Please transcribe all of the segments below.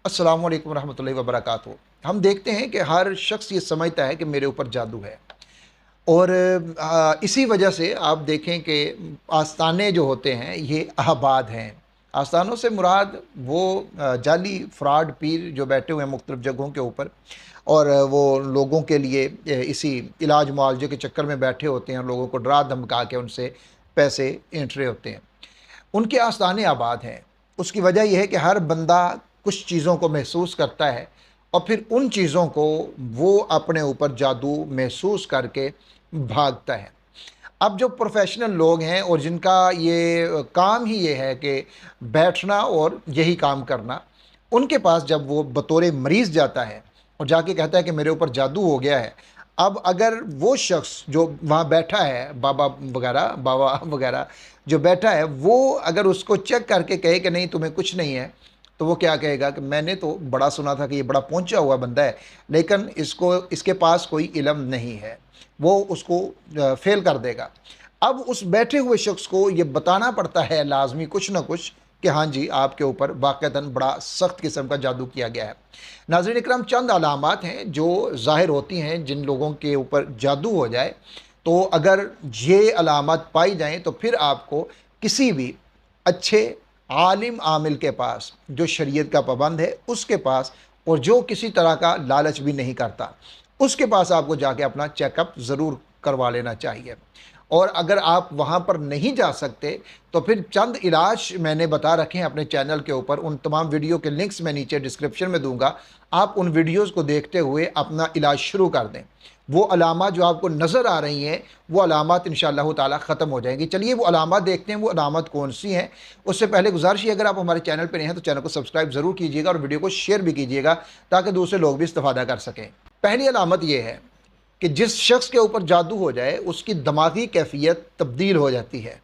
अस्सलामु अलैकुम रहमतुल्लाहि व बरकातहू। हम देखते हैं कि हर शख्स ये समझता है कि मेरे ऊपर जादू है और इसी वजह से आप देखें कि आस्ताने जो होते हैं ये आबाद हैं। आस्तानों से मुराद वो जाली फ्रॉड पीर जो बैठे हुए हैं मुख्तलिफ़ जगहों के ऊपर और वो लोगों के लिए इसी इलाज मुआवजे के चक्कर में बैठे होते हैं, लोगों को डरा धमका के उनसे पैसे ऐंठ रहे होते हैं। उनके आस्थाने आबाद हैं। उसकी वजह यह है कि हर बंदा कुछ चीज़ों को महसूस करता है और फिर उन चीज़ों को वो अपने ऊपर जादू महसूस करके भागता है। अब जो प्रोफेशनल लोग हैं और जिनका ये काम ही ये है कि बैठना और यही काम करना, उनके पास जब वो बतौर मरीज़ जाता है और जाके कहता है कि मेरे ऊपर जादू हो गया है, अब अगर वो शख्स जो वहाँ बैठा है, बाबा वगैरह जो बैठा है, वो अगर उसको चेक करके कहे कि नहीं तुम्हें कुछ नहीं है, तो वो क्या कहेगा कि मैंने तो बड़ा सुना था कि ये बड़ा पहुँचा हुआ बंदा है, लेकिन इसके पास कोई इल्म नहीं है। वो उसको फ़ेल कर देगा। अब उस बैठे हुए शख्स को ये बताना पड़ता है लाज़मी कुछ ना कुछ कि हाँ जी, आपके ऊपर वाक़तन बड़ा सख्त किस्म का जादू किया गया है। नाज़रीन इकराम, चंद अलामात हैं जो ज़ाहिर होती हैं जिन लोगों के ऊपर जादू हो जाए, तो अगर ये अलामत पाई जाएँ तो फिर आपको किसी भी अच्छे आलिम आमिल के पास, जो शरीयत का पाबंद है उसके पास और जो किसी तरह का लालच भी नहीं करता, उसके पास आपको जाके अपना चेकअप ज़रूर करवा लेना चाहिए। और अगर आप वहाँ पर नहीं जा सकते तो फिर चंद इलाज मैंने बता रखे हैं अपने चैनल के ऊपर, उन तमाम वीडियो के लिंक्स मैं नीचे डिस्क्रिप्शन में दूंगा। आप उन वीडियोज़ को देखते हुए अपना इलाज शुरू कर दें। वो अलामात जो आपको नज़र आ रही हैं, वो अलामात इंशाअल्लाह ताला ख़त्म हो जाएंगी। चलिए वो अलामात देखते हैं, वो अलामत कौन सी हैं। उससे पहले गुजारिश है, अगर आप हमारे चैनल पर नए हैं तो चैनल को सब्सक्राइब ज़रूर कीजिएगा और वीडियो को शेयर भी कीजिएगा ताकि दूसरे लोग भी इस्तेफ़ादा कर सकें। पहली अलामत ये है कि जिस शख्स के ऊपर जादू हो जाए उसकी दिमागी कैफियत तब्दील हो जाती है,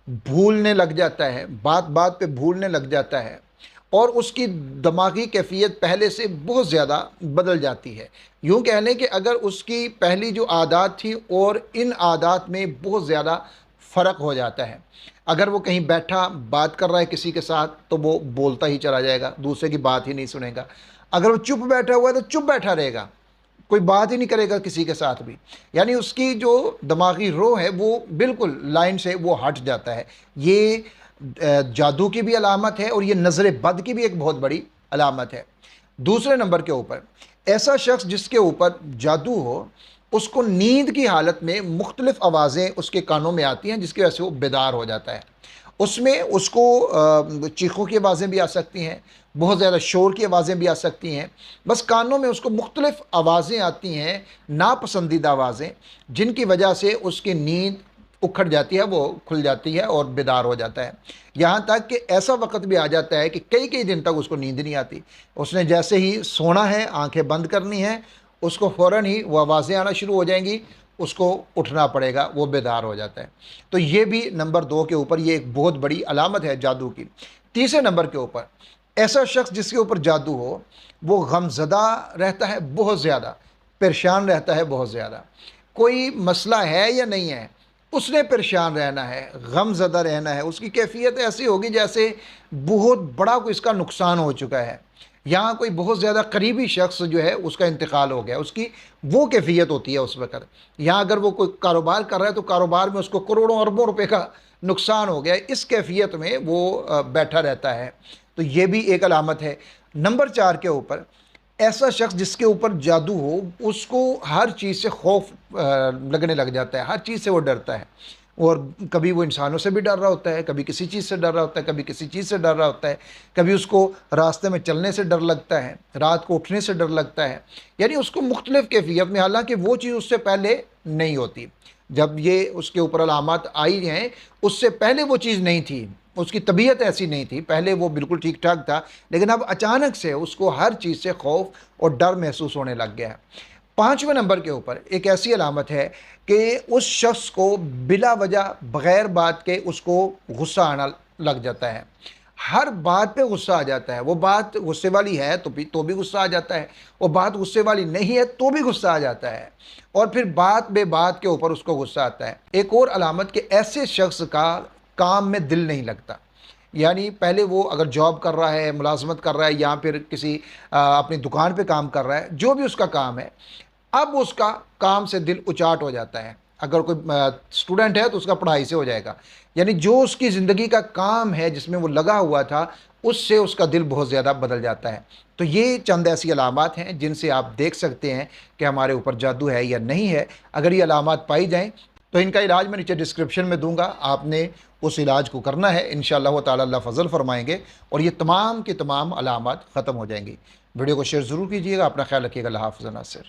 भूलने लग जाता है, बात बात पे भूलने लग जाता है और उसकी दिमागी कैफियत पहले से बहुत ज़्यादा बदल जाती है। यूँ कह लें कि अगर उसकी पहली जो आदत थी और इन आदत में बहुत ज़्यादा फ़र्क हो जाता है। अगर वो कहीं बैठा बात कर रहा है किसी के साथ तो वो बोलता ही चला जाएगा, दूसरे की बात ही नहीं सुनेगा। अगर वो चुप बैठा हुआ है तो चुप बैठा रहेगा, कोई बात ही नहीं करेगा किसी के साथ भी। यानी उसकी जो दिमागी रो है वो बिल्कुल लाइन से वो हट जाता है। ये जादू की भी अलामत है और ये नज़र बद की भी एक बहुत बड़ी अलामत है। दूसरे नंबर के ऊपर, ऐसा शख्स जिसके ऊपर जादू हो, उसको नींद की हालत में मुख्तलिफ़ आवाज़ें उसके कानों में आती हैं जिसकी वजह से वो बेदार हो जाता है। उसमें उसको चीखों की आवाज़ें भी आ सकती हैं, बहुत ज़्यादा शोर की आवाज़ें भी आ सकती हैं। बस कानों में उसको मुख्तलिफ़ आवाज़ें आती हैं, नापसंदीदा आवाज़ें, जिनकी वजह से उसकी नींद उखड़ जाती है, वो खुल जाती है और बेदार हो जाता है। यहाँ तक कि ऐसा वक़्त भी आ जाता है कि कई-कई दिन तक उसको नींद नहीं आती। उसने जैसे ही सोना है, आँखें बंद करनी हैं, उसको फ़ौरन ही वो आवाज़ें आना शुरू हो जाएँगी, उसको उठना पड़ेगा, वो बेदार हो जाता है। तो ये भी नंबर 2 के ऊपर ये एक बहुत बड़ी अलामत है जादू की। तीसरे नंबर के ऊपर, ऐसा शख्स जिसके ऊपर जादू हो, वो गमज़दा रहता है बहुत ज़्यादा, परेशान रहता है बहुत ज़्यादा। कोई मसला है या नहीं है, उसने परेशान रहना है, गमज़दा रहना है। उसकी कैफ़ियत ऐसी होगी जैसे बहुत बड़ा कोई इसका नुकसान हो चुका है। यहाँ कोई बहुत ज़्यादा करीबी शख्स जो है उसका इंतकाल हो गया, उसकी वो कैफ़ियत होती है उस वक़्त। यहाँ अगर वो कोई कारोबार कर रहा है तो कारोबार में उसको करोड़ों अरबों रुपए का नुकसान हो गया, इस कैफ़ियत में वो बैठा रहता है। तो ये भी एक अलामत है। नंबर 4 के ऊपर, ऐसा शख्स जिसके ऊपर जादू हो, उसको हर चीज़ से खौफ लगने लग जाता है, हर चीज़ से वो डरता है और कभी वो इंसानों से भी डर रहा होता है, कभी किसी चीज़ से डर रहा होता है, कभी किसी चीज़ से डर रहा होता है, कभी उसको रास्ते में चलने से डर लगता है, रात को उठने से डर लगता है। यानी उसको मुख्तलिफ़ कैफ़ियत में, हालांकि वो चीज़ उससे पहले नहीं होती। जब ये उसके ऊपर अलामत आई हैं, उससे पहले वो चीज़ नहीं थी, उसकी तबीयत ऐसी नहीं थी, पहले वो बिल्कुल ठीक ठाक था, लेकिन अब अचानक से उसको हर चीज़ से खौफ और डर महसूस होने लग गया है। 5वें नंबर के ऊपर एक ऐसी अलामत है कि उस शख्स को बिला वजह बग़ैर बात के उसको गुस्सा आना लग जाता है। हर बात पे गुस्सा आ जाता है। वो बात गुस्से वाली है तो भी गुस्सा आ जाता है, वो बात गुस्से वाली नहीं है तो भी गुस्सा आ जाता है और फिर बात बे बात के ऊपर उसको गुस्सा आता है। एक और अलामत कि ऐसे शख्स का काम में दिल नहीं लगता। यानी पहले वो अगर जॉब कर रहा है, मुलाज़मत कर रहा है या फिर किसी अपनी दुकान पे काम कर रहा है, जो भी उसका काम है, अब उसका काम से दिल उचाट हो जाता है। अगर कोई स्टूडेंट है तो उसका पढ़ाई से हो जाएगा। यानी जो उसकी ज़िंदगी का काम है जिसमें वो लगा हुआ था, उससे उसका दिल बहुत ज़्यादा बदल जाता है। तो ये चंद ऐसी अलामात हैं जिनसे आप देख सकते हैं कि हमारे ऊपर जादू है या नहीं है। अगर ये अलामात पाई जाएँ तो इनका इलाज मैं नीचे डिस्क्रिप्शन में दूँगा, आपने उस इलाज को करना है। इंशाअल्लाह ताला अल्लाह फ़ज़ल फ़रमाएँगे और ये तमाम की तमाम अलामात ख़त्म हो जाएँगी। वीडियो को शेयर ज़रूर कीजिएगा। अपना ख़्याल रखिएगा। अल्लाह हाफ़िज़ नासिर।